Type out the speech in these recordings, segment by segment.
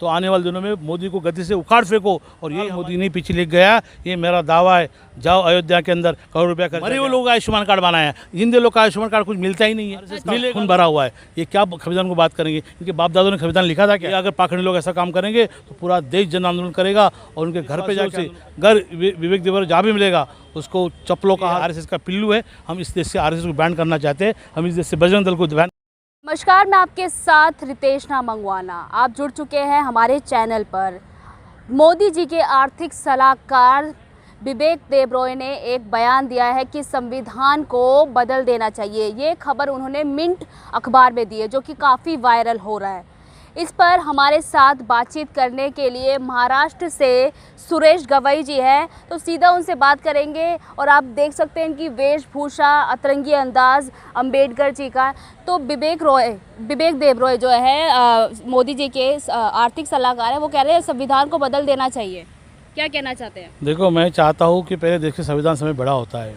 तो आने वाले दिनों में मोदी को गति से उखाड़ फेंको। और ये मोदी नहीं पीछे लेके गया, ये मेरा दावा है। जाओ अयोध्या के अंदर करोड़ रुपया कर, मरे हुए लोग आयुष्मान कार्ड बनाया है, जिंदे लोग का आयुष्मान कार्ड कुछ मिलता ही नहीं है, खून भरा हुआ है। ये क्या संविधान को बात करेंगे? इनके बाप दादों ने संविधान लिखा था क्या? अगर पाखंडी लोग ऐसा काम करेंगे तो पूरा देश जन आंदोलन करेगा और उनके घर पे जाकर घर विवेक देवरा जहाँ भी मिलेगा उसको चप्पलों का, आरएसएस का पिल्लू है। हम इस देश से आरएसएस को बैन करना चाहते हैं, हम इस देश से बजरंग दल को बैन। नमस्कार, मैं आपके साथ रितेशना मंगवाना। आप जुड़ चुके हैं हमारे चैनल पर। मोदी जी के आर्थिक सलाहकार बिबेक देबरॉय ने एक बयान दिया है कि संविधान को बदल देना चाहिए। ये खबर उन्होंने मिंट अखबार में दी है, जो कि काफ़ी वायरल हो रहा है। इस पर हमारे साथ बातचीत करने के लिए महाराष्ट्र से सुरेश गवई जी हैं, तो सीधा उनसे बात करेंगे। और आप देख सकते हैं कि वेशभूषा, अतरंगी अंदाज अंबेडकर जी का। तो बिबेक देबरॉय जो है मोदी जी के आर्थिक सलाहकार है, वो कह रहे हैं संविधान को बदल देना चाहिए। क्या कहना चाहते हैं? देखो, मैं चाहता हूँ कि पहले देश के संविधान समय बड़ा होता है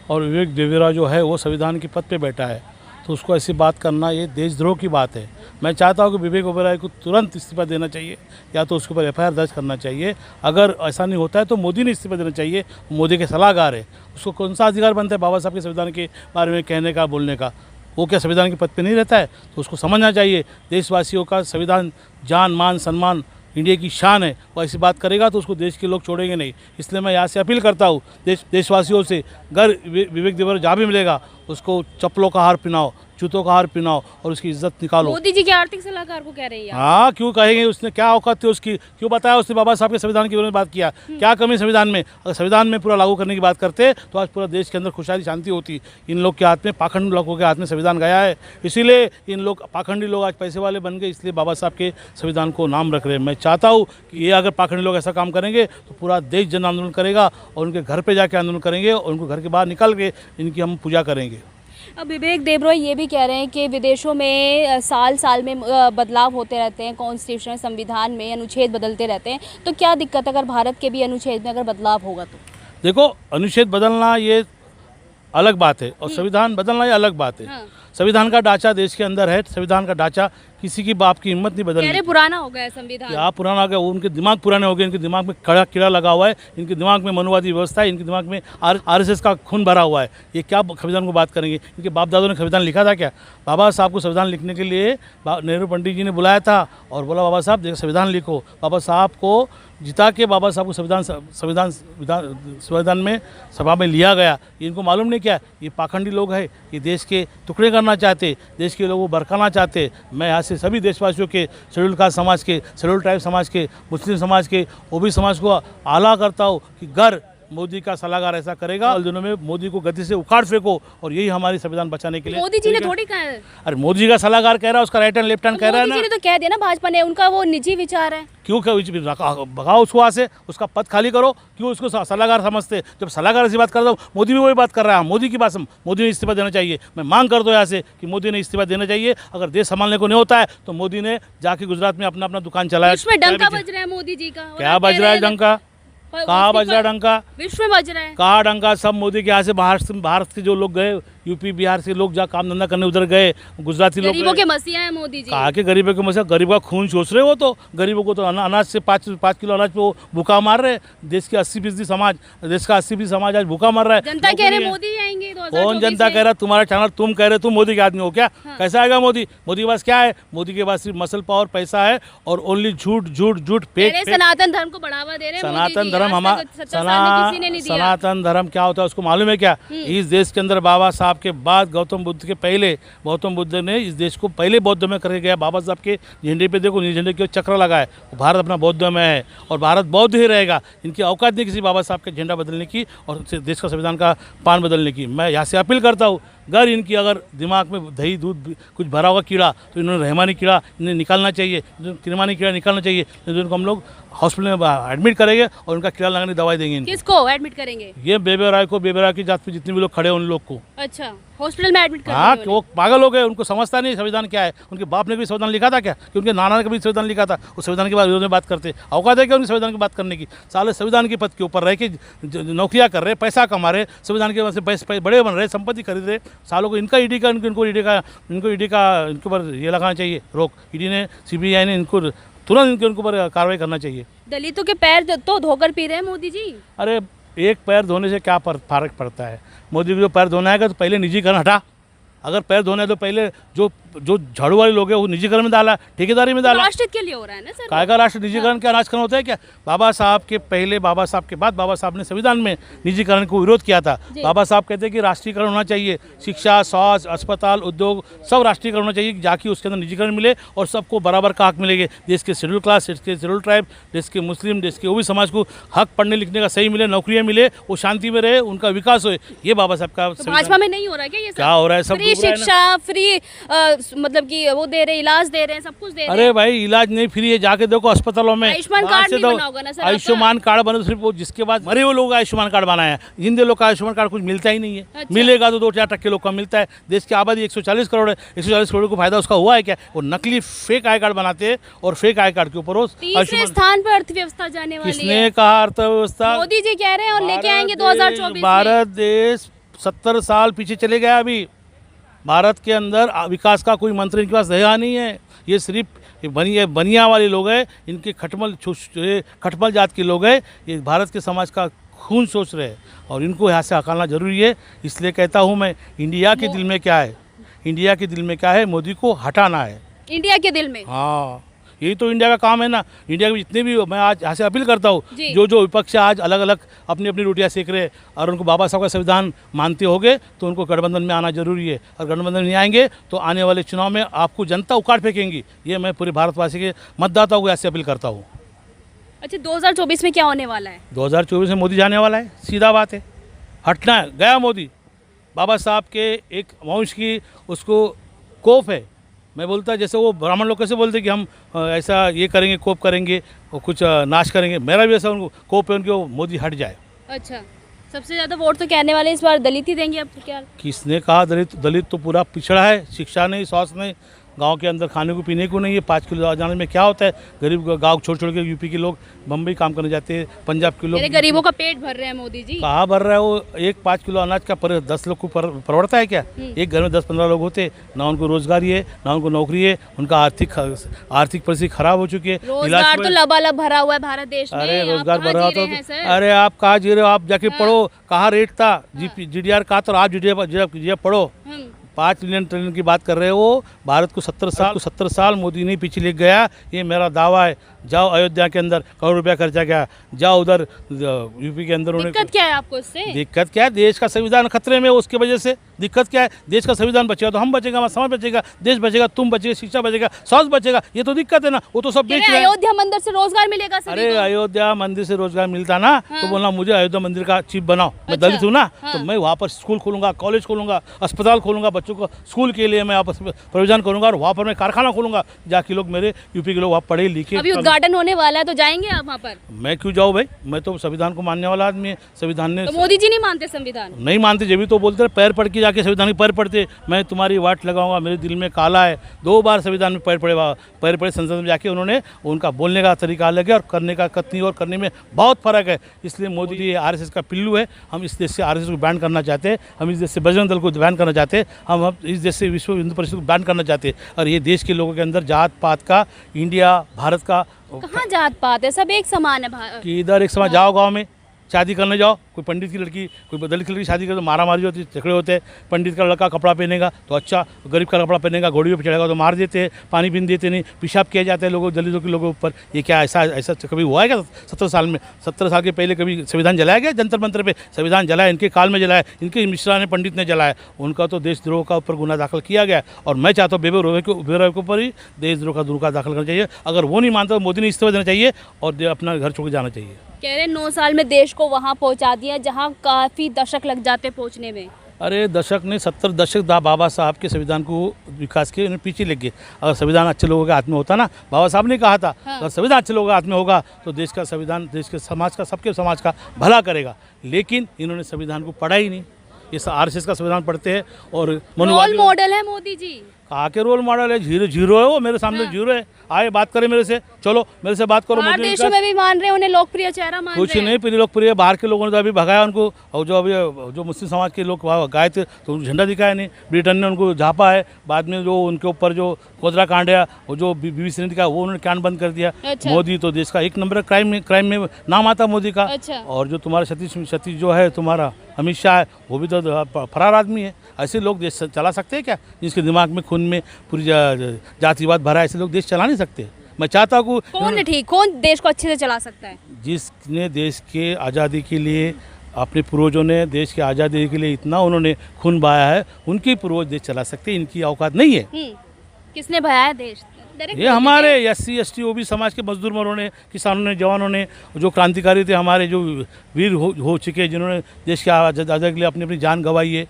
और विवेक देवरा जो है वो संविधान के पद पे बैठा है, तो उसको ऐसी बात करना ये देशद्रोह की बात है। मैं चाहता हूँ कि विवेक देवराय को तुरंत इस्तीफा देना चाहिए, या तो उसके ऊपर एफआईआर दर्ज करना चाहिए। अगर ऐसा नहीं होता है तो मोदी ने इस्तीफा देना चाहिए। मोदी के सलाहकार है, उसको कौन सा अधिकार बनता है बाबा साहब के संविधान के बारे में कहने का, बोलने का? वो क्या संविधान के पद पे नहीं रहता है? तो उसको समझना चाहिए देशवासियों का संविधान जान मान सम्मान इंडिया की शान है। वो ऐसी बात करेगा तो उसको देश के लोग छोड़ेंगे नहीं। इसलिए मैं यहाँ से अपील करता हूँ देशवासियों से, घर विवेक देवरा जहाँ भी मिलेगा उसको चप्पलों का हार पहनाओ, जूतों का हार पहनाओ और उसकी इज्जत निकालो। मोदी जी के आर्थिक सलाहकार को कह रही है। हाँ, क्यों कहेंगे? उसने क्या औकात थी उसकी? क्यों बताया उसने बाबा साहब के संविधान के बारे में बात किया? क्या कमी संविधान में? अगर संविधान में पूरा लागू करने की बात करते तो आज पूरा देश के अंदर खुशहाली शांति होती। इन लोग के हाथ में, पाखंडी लोगों के हाथ में संविधान गया है, इसीलिए इन लोग पाखंडी लोग आज पैसे वाले बन गए, इसलिए बाबा साहब के संविधान को नाम रख रहे हैं। मैं चाहता हूँ कि ये अगर पाखंडी लोग ऐसा काम करेंगे तो पूरा देश जन आंदोलन करेगा और उनके घर पर जाके आंदोलन करेंगे और उनको घर के बाहर निकल के इनकी हम पूजा करेंगे। अब विवेक देबरॉय ये भी कह रहे हैं कि विदेशों में साल में बदलाव होते रहते हैं, कॉन्स्टिट्यूशन संविधान में अनुच्छेद बदलते रहते हैं, तो क्या दिक्कत अगर भारत के भी अनुच्छेद में अगर बदलाव होगा तो? देखो, अनुच्छेद बदलना ये अलग बात है और संविधान बदलना ये अलग बात है। हाँ। संविधान का ढांचा देश के अंदर है, संविधान का ढांचा किसी की बाप की हिम्मत नहीं बदलनी। पुराना हो गया है संविधान। क्या पुराना हो गया? उनके दिमाग पुराने हो गए, इनके दिमाग में कीड़ा लगा हुआ है, इनके दिमाग में मनुवादी व्यवस्था है, इनके दिमाग में आरएसएस का खून भरा हुआ है। ये क्या संविधान को बात करेंगे? इनके बाप दादों ने संविधान लिखा था क्या? बाबा साहब को संविधान लिखने के लिए नेहरू पंडित जी ने बुलाया था और बोला बाबा साहब देखो संविधान लिखो। बाबा साहब को जिता के बाबा साहब को संविधान में सभा में लिया गया। इनको मालूम नहीं क्या? ये पाखंडी लोग हैं, ये देश के टुकड़े करना चाहते, देश के लोगों को बरकाना चाहते। मैं यहाँ से सभी देशवासियों के, शेड्यूल कास्ट समाज के, शेड्यूल ट्राइब समाज के, मुस्लिम समाज के, ओबीसी समाज को आला करता हूँ कि घर मोदी का सलाहकार ऐसा करेगा और दिनों में मोदी को गति से उखाड़ फेंको। और यही हमारी संविधान बचाने के लिए। मोदी जी ने थोड़ी कहा है। अरे मोदी जी का सलाहकार कह रहा है, उसका राइट हैंड लेफ्ट हैंड कह रहा है ना। मोदी जी ने तो कह दिया ना भाजपा ने, उनका वो निजी विचार है। क्यों भगाओ उसको वहाँ से, उसका पद खाली करो। क्यों उसको सलाहकार समझते? जब सलाहकार ऐसी बात करता हूँ, मोदी भी वही बात कर रहा है। मोदी की बात, मोदी ने इस्तीफा देना चाहिए। मैं मांग कर दो यहाँ से कि मोदी ने इस्तीफा देना चाहिए। अगर देश संभालने को नहीं होता है तो मोदी ने जाके गुजरात में अपना दुकान चलाया। इसमें डंका बज रहा है मोदी जी का। क्या बज रहा है डंका? कहाँ बज रहा है डंका? विश्व में बज रहा है। कहाँ डंका? सब मोदी के यहाँ से भारत के जो लोग गए, यूपी बिहार से लोग जहाँ काम धंधा करने उधर गए, गुजराती लोग। गरीबों के मसीहा है मोदी जी। कहाँ के गरीबों के मसीहा? गरीब का खून चूस रहे हो। तो गरीबों को तो अनाज से 5 किलो अनाज पे वो भूखा मार रहे। देश के 80% समाज, देश का 80% समाज आज भूखा मर रहा है। जनता कह रहे मोदी आएंगे 2024 कौन जनता कह रहा है? तुम्हारा चैनल तुम कह रहे, तुम मोदी के आदमी हो क्या? हाँ। कैसा आएगा मोदी? मोदी के पास क्या है? मोदी के पास सिर्फ मसल पावर, पैसा है और ओनली झूठ झूठ झूठ फेक। सनातन धर्म को बढ़ावा दे रहे हैं। सनातन धर्म हमारा, सनातन धर्म क्या होता है उसको मालूम है क्या? इस देश के अंदर बाबा साहब के बाद गौतम बुद्ध के पहले, गौतम बुद्ध ने इस देश को पहले बौद्ध में करके गया। बाबा साहब के झंडे पे देखो, नीले झंडे के चक्र लगा है। भारत अपना बौद्ध में है और भारत बौद्ध ही रहेगा। इनकी औकात नहीं किसी बाबा साहब के झंडा बदलने की और देश का संविधान का पान बदलने की। मैं यहाँ से अपील करता हूँ, अगर इनकी अगर दिमाग में दही दूध कुछ भरा हुआ कीड़ा तो इन्होंने रहमानी कीड़ा इन्हें निकालना चाहिए, किरमानी कीड़ा निकालना चाहिए। जिनको हम लोग हॉस्पिटल में एडमिट करेंगे और उनका कीड़ा लगाने की दवाई देंगे। किसको एडमिट करेंगे? ये बेबेराय को, बेबेराय की जात पे जितने भी लोग खड़े हैं उन लोग को। अच्छा, हॉस्पिटल में एडमिट हाँ, वो पागल हो गए, उनको समझता नहीं संविधान क्या है। उनके बाप ने भी संविधान लिखा था क्या? कि उनके नाना ने भी संविधान लिखा था? उस संविधान के बाद विरोध में बात करते। औकात है क्या उनके संविधान की बात करने की? साले संविधान के पद के ऊपर रह के नौकरियाँ कर रहे, पैसा कमा रहे, संविधान के वजह से बड़े बन रहे, संपत्ति खरीद रहे। सालों को इनका इनके ऊपर ये लगाना चाहिए रोक। ईडी ने, सीबीआई ने इनको तुरंत इनके उनके ऊपर कार्रवाई करना चाहिए। दलितों के पैर तो धोकर पी रहे हैं मोदी जी। अरे एक पैर धोने से क्या फर्क पड़ता है? मोदी को जो पैर धोना है तो पहले निजीकरण हटा। अगर पैर धोना है तो पहले जो जो झाड़ू वाले लोग हैं वो निजीकरण में डाला, ठेकेदारी में डाला। राष्ट्र के लिए हो रहा है ना सर। काय का राष्ट्र निजीकरण क्या राजकरण होता है क्या? बाबा साहब के पहले, बाबा साहब के बाद बाबा साहब ने संविधान में निजीकरण को विरोध किया था। बाबा साहब कहते हैं कि राष्ट्रीयकरण होना चाहिए, शिक्षा, स्वास्थ्य, अस्पताल, उद्योग सब राष्ट्रीयकरण होना चाहिए, जाकि उसके अंदर निजीकरण मिले और सबको बराबर का हक मिलेंगे। देश के शेड्यूल क्लास, देश के शेड्यूल ट्राइब, देश के मुस्लिम, देश के वो भी समाज को हक पढ़ने लिखने का सही मिले, नौकरियाँ मिले, वो शांति में रहे, उनका विकास हो। ये बाबा साहब का भाजपा में नहीं हो रहा है क्या ये? क्या हो रहा है? सब फ्री शिक्षा, फ्री मतलब कि वो दे रहे, इलाज दे रहे हैं, सब कुछ दे रहे हैं। अरे भाई इलाज नहीं फ्री है, जाके देखो अस्पतालों में। आयुष्मान कार्ड नहीं बना होगा ना सर? आयुष्मान कार्ड बने सिर्फ वो जिसके बाद मरे हुए लोग आयुष्मान कार्ड बनाया है। जिंदे लोग का आयुष्मान कार्ड कुछ मिलता ही नहीं है। अच्छा। मिलेगा तो 2-4% लोग का मिलता है। देश की आबादी 140 करोड़ है, 140 करोड़ को फायदा उसका हुआ है क्या? वो नकली फेक आई कार्ड बनाते हैं और फेक आई कार्ड के ऊपर तीसरे स्थान पर अर्थव्यवस्था जाने वाली है। किसने कहा अर्थव्यवस्था? मोदी जी कह रहे हैं और लेके आएंगे 2024 भारत देश 70 साल पीछे चले गया। अभी भारत के अंदर विकास का कोई मंत्र इनके पास रहा नहीं है। ये सिर्फ बनिया वाले लोग हैं, इनके खटमल जात के लोग हैं। ये भारत के समाज का खून सोच रहे हैं और इनको यहाँ से हटाना जरूरी है। इसलिए कहता हूँ मैं, इंडिया के दिल में क्या है, इंडिया के दिल में क्या है, मोदी को हटाना है। इंडिया के दिल में, हाँ यही तो इंडिया का काम है ना। इंडिया में जितने भी, मैं आज यहाँ से अपील करता हूँ, जो विपक्ष आज अलग अलग अपनी अपनी रोटियाँ सेक रहे और उनको बाबा साहब का संविधान मानते होंगे तो उनको गठबंधन में आना जरूरी है। और गठबंधन में नहीं आएंगे तो आने वाले चुनाव में आपको जनता उखाड़ फेंकेंगी। ये मैं पूरे भारतवासी के मतदाताओं को ऐसे अपील करता हूँ। अच्छा 2024 में क्या होने वाला है? 2024 में मोदी जाने वाला है, सीधा बात है। हटना है, गया मोदी। बाबा साहब के एक वंश की उसको कोफ है। मैं बोलता जैसे वो ब्राह्मण लोग कैसे बोलते कि हम ऐसा ये करेंगे, कोप करेंगे और कुछ नाश करेंगे, मेरा भी ऐसा उनको कोप है उनके, वो मोदी हट जाए। अच्छा, सबसे ज़्यादा वोट तो कहने वाले इस बार दलित ही देंगे अब क्या? किसने कहा दलित? दलित तो पूरा पिछड़ा है, शिक्षा नहीं, स्वास्थ्य नहीं, गांव के अंदर खाने को पीने को नहीं है। 5 किलो जाने में क्या होता है? गरीब गांव छोड़ छोड़ के यूपी के लोग बम्बई काम करने जाते हैं, पंजाब के लोग। गरीबों का पेट भर रहे हैं मोदी जी। कहाँ भर रहा है? वो 5 किलो अनाज का 10 लोग को परवड़ता है क्या? एक घर में 10-15 लोग होते, ना उनको रोजगारी है, ना उनको नौकरी है, उनका आर्थिक परिस्थिति खराब हो चुकी है। रोजगार तो लबालब भरा हुआ है भारत देश में। अरे रोजगार भरा तो, अरे आप कहाँ जी रहे हो? आप जाके पढ़ो, कहाँ रेट था GDR का, तो आप GDR पढ़ो। 5 ट्रिलियन की बात कर रहे हो। भारत को 70 साल मोदी ने पीछे ले गया, ये मेरा दावा है। जाओ अयोध्या के अंदर करोड़ रुपया खर्चा किया, जाओ उधर यूपी के अंदर। दिक्कत क्या है आपको इससे? दिक्कत क्या है? देश का संविधान खतरे में, उसकी वजह से दिक्कत क्या है? देश का संविधान बचेगा तो हम बचेगा, हमारा समाज बचेगा, देश बचेगा, तुम बचेगा, शिक्षा बचेगा, स्वास्थ्य बचेगा। ये तो दिक्कत है ना। वो तो सब बेच रहे हैं। अयोध्या मंदिर से रोजगार मिलेगा सभी अरे को। अयोध्या मंदिर से रोजगार मिलता ना तो बोलना मुझे अयोध्या मंदिर का चीफ बनाओ। मैं दलित हूँ ना, तो मैं वहाँ पर स्कूल खोलूंगा, कॉलेज खोलूंगा, अस्पताल खोलूंगा, बच्चों को स्कूल के लिए मैं आपस में प्रोविजन करूंगा और वहाँ पर मैं कारखाना खोलूंगा, जाके लोग मेरे यूपी के लोग वहाँ पढ़े लिखे। अभी उद्घाटन होने वाला है तो जाएंगे आप वहाँ पर? मैं क्यों जाऊँ भाई? मैं तो संविधान को मानने वाला आदमी है। संविधान ने तो मोदी जी नहीं मानते संविधान? नहीं मानते, जब भी तो बोलते पैर पड़ के जाके संविधान के पैर पड़ते, मैं तुम्हारी वाट लगाऊंगा, मेरे दिल में काला है। 2 बार संविधान में पैर पड़े संसद में जाके उन्होंने, उनका बोलने का तरीका अलग है और करने का कतनी और करने में बहुत फर्क है। इसलिए मोदी जी RSS का पिल्लू है। हम इस देश से RSS को बैन करना चाहते हैं, हम इस देश से बजरंग दल को बैन करना चाहते हैं, हम इस देश से विश्व हिंदू परिषद को बैन करना चाहते हैं। और ये देश के लोगों के अंदर जात पात का, इंडिया भारत का कहाँ जात पात है? सब एक समान है। कि इधर एक समय जाओ गाँव में शादी करने जाओ, कोई पंडित की लड़की, कोई दलित की लड़की शादी करे तो मारा मारी होती है, झगड़े होते हैं। पंडित का लड़का कपड़ा पहनेगा तो अच्छा, गरीब का कपड़ा पहनेगा, घोड़ी पे चढ़ेगा तो मार देते हैं, पानी पीने देते नहीं, पेशाब किया जाता है लोगों, दलितों के लोगों ऊपर। ये क्या ऐसा कभी हुआ है क्या 70 साल में? 70 साल के पहले कभी संविधान जलाया गया? जंतर मंतर पे संविधान जलाया, इनके काल में जलाया, इनके मिश्रा ने, पंडित ने जलाया। उनका तो देशद्रोह का ऊपर गुना दाखिल किया गया और मैं चाहता हूँ बेबे के ऊपर ही देशद्रोह का गुना दाखिल करना चाहिए। अगर वो नहीं मानता तो मोदी ने इस्तीफा देना चाहिए और अपना घर छोड़ के जाना चाहिए। कह रहे 9 साल में देश को वहाँ पहुँचा दिया जहाँ काफ़ी दशक लग जाते पहुँचने में। अरे दशक नहीं, 70 दशक बाबा साहब के संविधान को विकास के उन्हें पीछे लग गए। अगर संविधान अच्छे लोगों के हाथ में होता ना, बाबा साहब ने कहा था, अगर संविधान अच्छे लोगों के हाथ में होगा तो देश का संविधान देश के समाज का, सबके समाज का भला करेगा। लेकिन इन्होंने संविधान को पढ़ा ही नहीं। ये RSS का संविधान पढ़ते हैं और रोल मॉडल है मोदी जी। कहा के रोल मॉडल है, जीरो जीरो है वो, मेरे सामने जीरो है। आए बात करें मेरे से, चलो मेरे से बात करो। बाहर देशों में भी मान रहे हैं उन्हें लोकप्रिय चेहरा मान कुछ रहे हैं। नहीं, प्रिय लोकप्रिय, बाहर के लोगों ने तो अभी भगाया उनको, और जो अभी जो मुस्लिम समाज के लोग वहाँ गए थे तो उनको झंडा दिखाया नहीं, ब्रिटेन ने उनको झापा है। बाद में जो उनके ऊपर जो कोदरा कांड है, वो जो BBC ने दिखाया वो उन्होंने कांड बंद कर दिया। अच्छा। मोदी तो देश का एक नंबर क्राइम में नाम आता मोदी का। अच्छा। और जो तुम्हारा सतीश जो है तुम्हारा अमित शाह है, वो भी तो फरार आदमी है। ऐसे लोग देश चला सकते हैं क्या? जिसके दिमाग में खून में पूरी जातिवाद भरा है, ऐसे लोग देश चला नहीं सकते। मैं चाहता हूँ कौन देश को अच्छे से चला सकता है? जिसने देश के आज़ादी के लिए, अपने पूर्वजों ने देश की आज़ादी के लिए इतना उन्होंने खून बहाया है, उनके पूर्वज देश चला सकते हैं, इनकी औकात नहीं है। किसने भया है देश? ये हमारे SC ST OB समाज के मजदूर मरों ने, किसानों ने, जवानों ने, जो क्रांतिकारी थे हमारे, जो वीर हो चुके हैं, जिन्होंने देश की आज़ादी के लिए अपनी अपनी जान गंवाई है।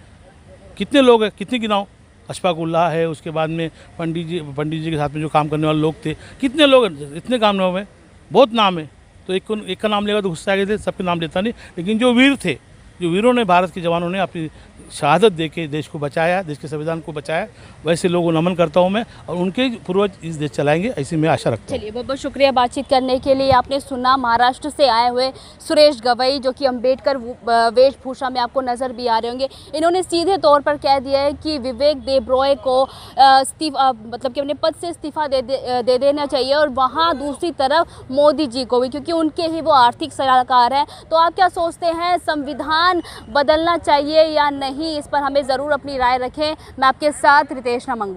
कितने लोग हैं, कितने गिनाओ? अशफाक उल्लाह है, उसके बाद में पंडित जी के साथ में जो काम करने वाले लोग थे, कितने लोग, इतने काम नाम है, बहुत नाम है। तो एक का नाम लेगा तो गुस्सा आ गए थे, सबके नाम लेता नहीं। लेकिन जो वीर थे, जो वीरों ने, भारत के जवानों ने अपनी शहादत दे के देश को बचाया, देश के संविधान को बचाया, वैसे लोगों को नमन करता हूँ मैं, और उनके पूर्वज इस देश चलाएंगे, ऐसी मैं आशा रखता हूँ। चलिए, बहुत बहुत शुक्रिया बातचीत करने के लिए। आपने सुना महाराष्ट्र से आए हुए सुरेश गवई, जो कि अम्बेडकर वेशभूषा में आपको नज़र भी आ रहे होंगे। इन्होंने सीधे तौर पर कह दिया है कि विवेक देबरॉय को मतलब कि अपने पद से इस्तीफा दे देना चाहिए, और वहाँ दूसरी तरफ मोदी जी को भी, क्योंकि उनके ही वो आर्थिक सलाहकार हैं। तो आप क्या सोचते हैं, संविधान बदलना चाहिए या नहीं? इस पर हमें ज़रूर अपनी राय रखें। मैं आपके साथ रितेश मंगवा।